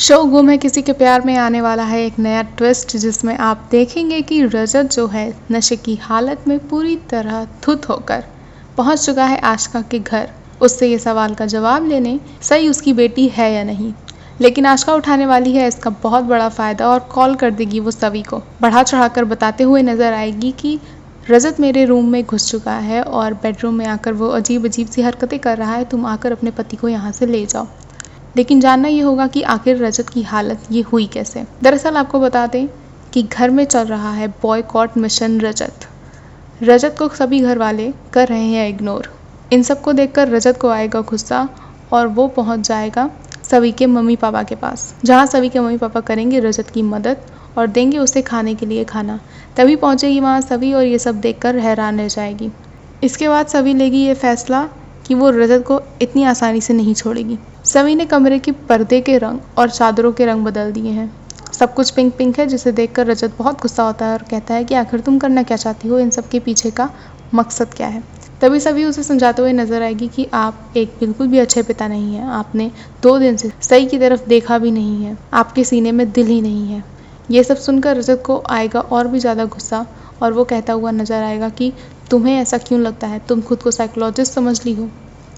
Show गुम है किसी के प्यार में आने वाला है एक नया ट्विस्ट, जिसमें आप देखेंगे कि रजत जो है नशे की हालत में पूरी तरह धुत होकर पहुंच चुका है आशिका के घर। उससे ये सवाल का जवाब लेने सई उसकी बेटी है या नहीं, लेकिन आशिका उठाने वाली है इसका बहुत बड़ा फायदा और कॉल कर देगी वो सवी को, बढ़ा चढ़ाकर बताते हुए नजर आएगी कि रजत मेरे रूम में घुस चुका है और बेडरूम में आकर वो अजीब अजीब सी हरकतें कर रहा है, तुम आकर अपने पति को यहाँ से ले जाओ। लेकिन जानना ये होगा कि आखिर रजत की हालत ये हुई कैसे। दरअसल आपको बता दें कि घर में चल रहा है बॉयकॉट मिशन रजत को सभी घर वाले कर रहे हैं इग्नोर। इन सबको देखकर रजत को आएगा गुस्सा और वो पहुंच जाएगा सवी के मम्मी पापा के पास, जहां सवी के मम्मी पापा करेंगे रजत की मदद और देंगे उसे खाने के लिए खाना। तभी पहुंचेगी वहां सवी और ये सब देखकर हैरान रह जाएगी। इसके बाद सवी लेगी ये फैसला कि वो रजत को इतनी आसानी से नहीं छोड़ेगी। सवी ने कमरे के पर्दे के रंग और चादरों के रंग बदल दिए हैं। सब कुछ पिंक पिंक है, जिसे देखकर रजत बहुत गुस्सा होता है और कहता है कि आखिर तुम करना क्या चाहती हो, इन सब के पीछे का मकसद क्या है। तभी सभी उसे समझाते हुए नजर आएगी कि आप एक बिल्कुल भी अच्छे पिता नहीं हैं, आपने 2 दिन से सई की तरफ देखा भी नहीं है, आपके सीने में दिल ही नहीं है। ये सब सुनकर रजत को आएगा और भी ज़्यादा गुस्सा और वो कहता हुआ नजर आएगा कि तुम्हें ऐसा क्यों लगता है, तुम खुद को साइकोलॉजिस्ट समझ ली हो।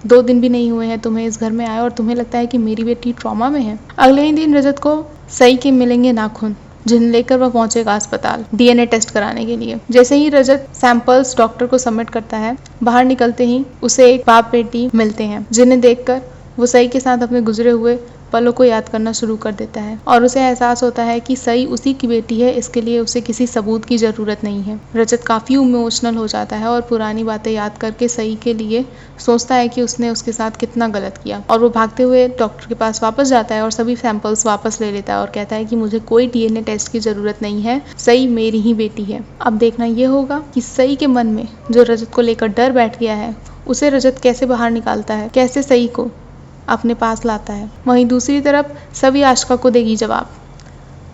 2 दिन भी नहीं हुए हैं तुम्हें इस घर में आए और तुम्हें लगता है कि मेरी बेटी ट्रॉमा में है। अगले ही दिन रजत को सई के मिलेंगे नाखून, जिन्हें लेकर वह पहुंचेगा अस्पताल डीएनए टेस्ट कराने के लिए। जैसे ही रजत सैंपल्स डॉक्टर को सबमिट करता है, बाहर निकलते ही उसे एक बाप बेटी मिलते हैं, जिन्हें देखकर वो सई के साथ अपने गुजरे हुए पलों को याद करना शुरू कर देता है और उसे एहसास होता है कि सई उसी की बेटी है, इसके लिए उसे किसी सबूत की ज़रूरत नहीं है। रजत काफ़ी इमोशनल हो जाता है और पुरानी बातें याद करके सई के लिए सोचता है कि उसने उसके साथ कितना गलत किया और वो भागते हुए डॉक्टर के पास वापस जाता है और सभी सैंपल्स वापस ले लेता है और कहता है कि मुझे कोई डीएनए टेस्ट की ज़रूरत नहीं है, सई मेरी ही बेटी है। अब देखना ये होगा कि सई के मन में जो रजत को लेकर डर बैठ गया है, उसे रजत कैसे बाहर निकालता है, कैसे सई को अपने पास लाता है। वहीं दूसरी तरफ सभी आशिका को देगी जवाब।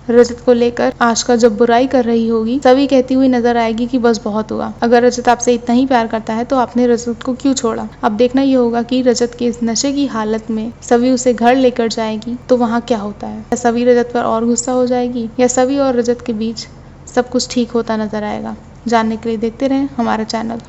रजत को लेकर आशिका जब बुराई कर रही होगी, सभी कहती हुई नजर आएगी कि बस बहुत हुआ, अगर रजत आपसे इतना ही प्यार करता है तो आपने रजत को क्यों छोड़ा। अब देखना ये होगा कि रजत के इस नशे की हालत में सभी उसे घर लेकर जाएगी तो वहाँ क्या होता है। या सभी रजत पर और गुस्सा हो जाएगी या सभी और रजत के बीच सब कुछ ठीक होता नजर आएगा। जानने के लिए देखते रहें हमारा चैनल।